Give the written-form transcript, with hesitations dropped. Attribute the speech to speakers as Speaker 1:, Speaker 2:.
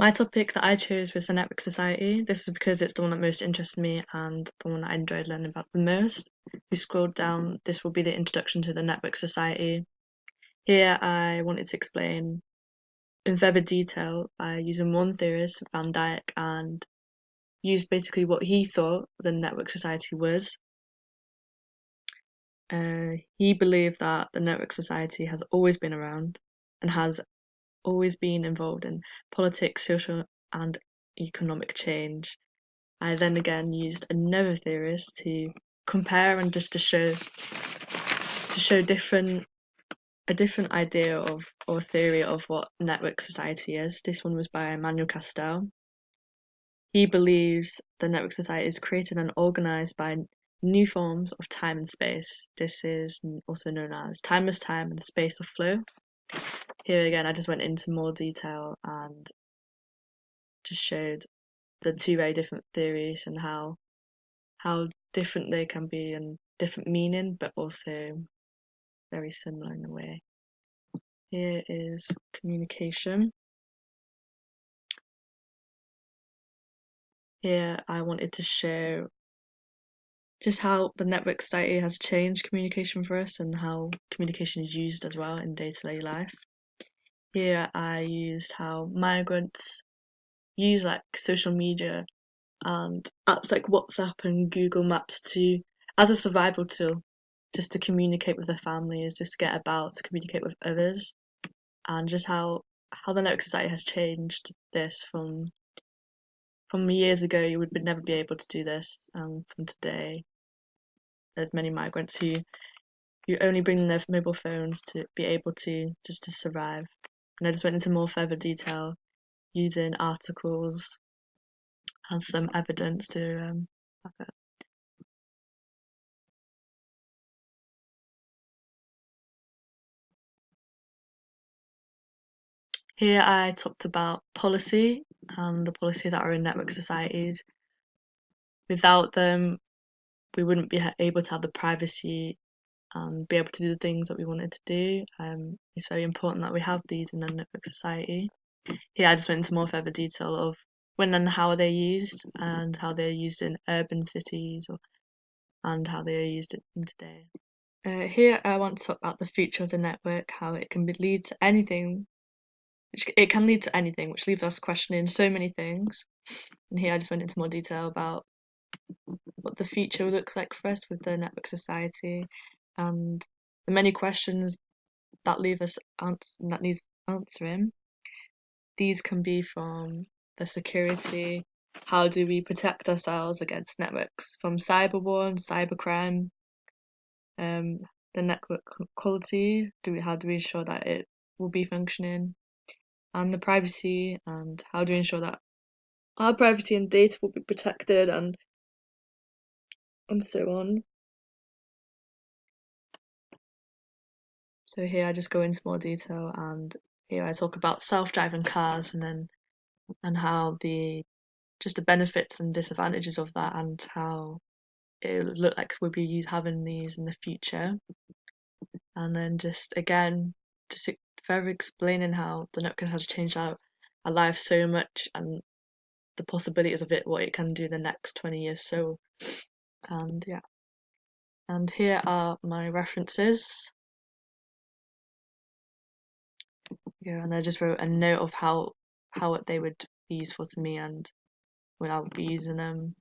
Speaker 1: My topic that I chose was the Network Society. This is because it's the one that most interested me and the one that I enjoyed learning about the most. If you scroll down, this will be the introduction to the Network Society. Here I wanted to explain in further detail by using one theorist, Van Dyck, and used basically what he thought the Network Society was. He believed that the Network Society has always been around and has always been involved in politics, social, and economic change. I then again used another theorist to compare and just to show a different idea of or theory of what network society is. This one was by Emmanuel Castell. He believes the network society is created and organized by new forms of time and space. This is also known as timeless time and space of flow. Here again, I just went into more detail and just showed the two very different theories and how different they can be and different meaning, but also very similar in a way. Here is communication. Here I wanted to show just how the network society has changed communication for us and how communication is used as well in day-to-day life. Here I used how migrants use like social media and apps like WhatsApp and Google Maps to as a survival tool, just to communicate with their families, just to get about, to communicate with others, and just how the network society has changed this from years ago. You would never be able to do this, from today. There's many migrants who only bring their mobile phones to be able to just to survive. And I just went into more further detail using articles and some evidence to back it. Here I talked about policy and the policies that are in network societies. Without them, we wouldn't be able to have the privacy and be able to do the things that we wanted to do. It's very important that we have these in a network society. Here I just went into more further detail of when and how they're used and how they're used in urban cities and how they are used in today. Here I want to talk about the future of the network, how it can lead to anything, which it can lead to anything, which leaves us questioning so many things. And here I just went into more detail about what the future looks like for us with the network society and the many questions that leave us that needs answering. These can be from the security, how do we protect ourselves against networks from cyber war and cybercrime, um, the network quality, how do we ensure that it will be functioning, and the privacy and how do we ensure that our privacy and data will be protected and so on. So here I just go into more detail and here I talk about self-driving cars and how just the benefits and disadvantages of that and how it would look like we'll be having these in the future. And then just again, just further explaining how the network has changed our life so much and the possibilities of it, what it can do the next 20 years. So, and yeah. And here are my references. Yeah, and I just wrote a note of how they would be useful to me and when I would be using them.